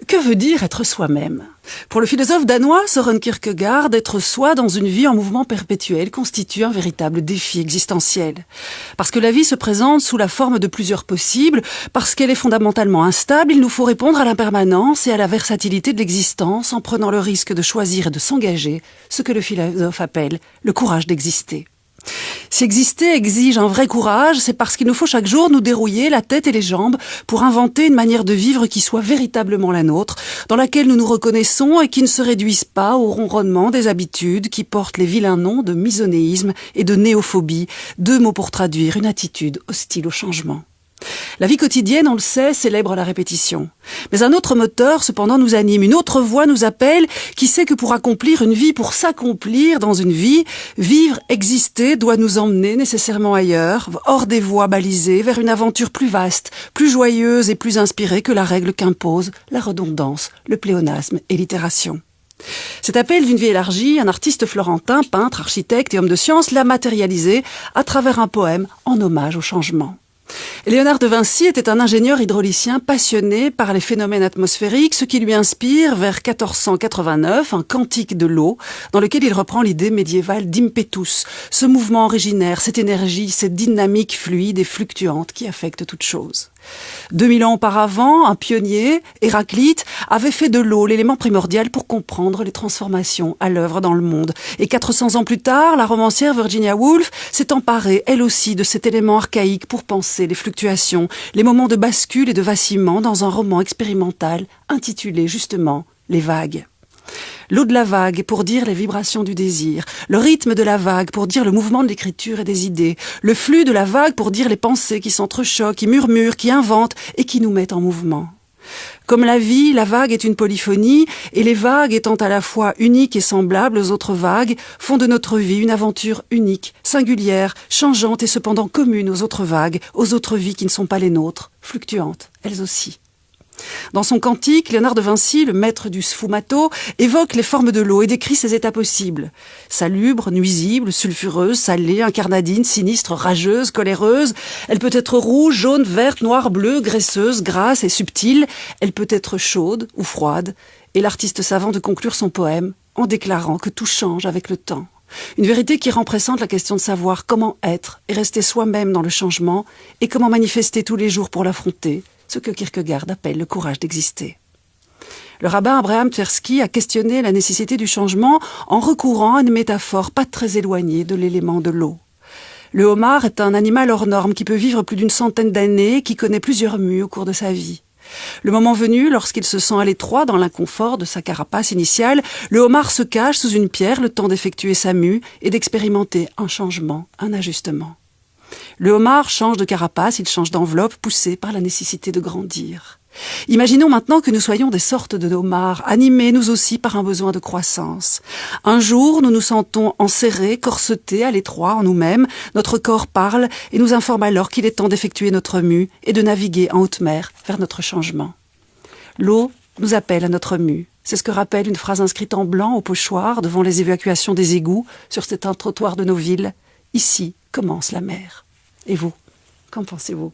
Que veut dire être soi-même? Pour le philosophe danois Søren Kierkegaard, être soi dans une vie en mouvement perpétuel constitue un véritable défi existentiel. Parce que la vie se présente sous la forme de plusieurs possibles, parce qu'elle est fondamentalement instable, il nous faut répondre à l'impermanence et à la versatilité de l'existence en prenant le risque de choisir et de s'engager, ce que le philosophe appelle le courage d'exister. Si exister exige un vrai courage, c'est parce qu'il nous faut chaque jour nous dérouiller la tête et les jambes pour inventer une manière de vivre qui soit véritablement la nôtre, dans laquelle nous nous reconnaissons et qui ne se réduise pas au ronronnement des habitudes qui portent les vilains noms de misonéisme et de néophobie, deux mots pour traduire une attitude hostile au changement. La vie quotidienne, on le sait, célèbre la répétition. Mais un autre moteur, cependant, nous anime. Une autre voix nous appelle, qui sait que pour accomplir une vie, pour s'accomplir dans une vie, vivre, exister, doit nous emmener nécessairement ailleurs, hors des voies balisées, vers une aventure plus vaste, plus joyeuse et plus inspirée que la règle qu'impose la redondance, le pléonasme et l'itération. Cet appel d'une vie élargie, un artiste florentin, peintre, architecte et homme de science l'a matérialisé à travers un poème en hommage au changement. Léonard de Vinci était un ingénieur hydraulicien passionné par les phénomènes atmosphériques, ce qui lui inspire, vers 1489, un cantique de l'eau, dans lequel il reprend l'idée médiévale d'impetus, ce mouvement originaire, cette énergie, cette dynamique fluide et fluctuante qui affecte toute chose. 2000 ans auparavant, un pionnier, Héraclite, avait fait de l'eau l'élément primordial pour comprendre les transformations à l'œuvre dans le monde. Et 400 ans plus tard, la romancière Virginia Woolf s'est emparée, elle aussi, de cet élément archaïque pour penser les fluctuations, les moments de bascule et de vacillement dans un roman expérimental intitulé justement « Les vagues ». L'eau de la vague pour dire les vibrations du désir, le rythme de la vague pour dire le mouvement de l'écriture et des idées, le flux de la vague pour dire les pensées qui s'entrechoquent, qui murmurent, qui inventent et qui nous mettent en mouvement. Comme la vie, la vague est une polyphonie, et les vagues étant à la fois uniques et semblables aux autres vagues, font de notre vie une aventure unique, singulière, changeante et cependant commune aux autres vagues, aux autres vies qui ne sont pas les nôtres, fluctuantes, elles aussi. Dans son cantique, Léonard de Vinci, le maître du sfumato, évoque les formes de l'eau et décrit ses états possibles. Salubre, nuisible, sulfureuse, salée, incarnadine, sinistre, rageuse, coléreuse. Elle peut être rouge, jaune, verte, noire, bleue, graisseuse, grasse et subtile. Elle peut être chaude ou froide. Et l'artiste savant de conclure son poème en déclarant que tout change avec le temps. Une vérité qui rend pressante la question de savoir comment être et rester soi-même dans le changement et comment manifester tous les jours pour l'affronter, ce que Kierkegaard appelle le courage d'exister. Le rabbin Abraham Tversky a questionné la nécessité du changement en recourant à une métaphore pas très éloignée de l'élément de l'eau. Le homard est un animal hors norme qui peut vivre plus d'une centaine d'années, qui connaît plusieurs mues au cours de sa vie. Le moment venu, lorsqu'il se sent à l'étroit dans l'inconfort de sa carapace initiale, le homard se cache sous une pierre le temps d'effectuer sa mue et d'expérimenter un changement, un ajustement. Le homard change de carapace, il change d'enveloppe, poussé par la nécessité de grandir. Imaginons maintenant que nous soyons des sortes de homards, animés nous aussi par un besoin de croissance. Un jour, nous nous sentons enserrés, corsetés, à l'étroit en nous-mêmes, notre corps parle et nous informe alors qu'il est temps d'effectuer notre mue et de naviguer en haute mer vers notre changement. L'eau nous appelle à notre mue. C'est ce que rappelle une phrase inscrite en blanc au pochoir devant les évacuations des égouts sur certains trottoirs de nos villes. Ici commence la mer. Et vous, qu'en pensez-vous ?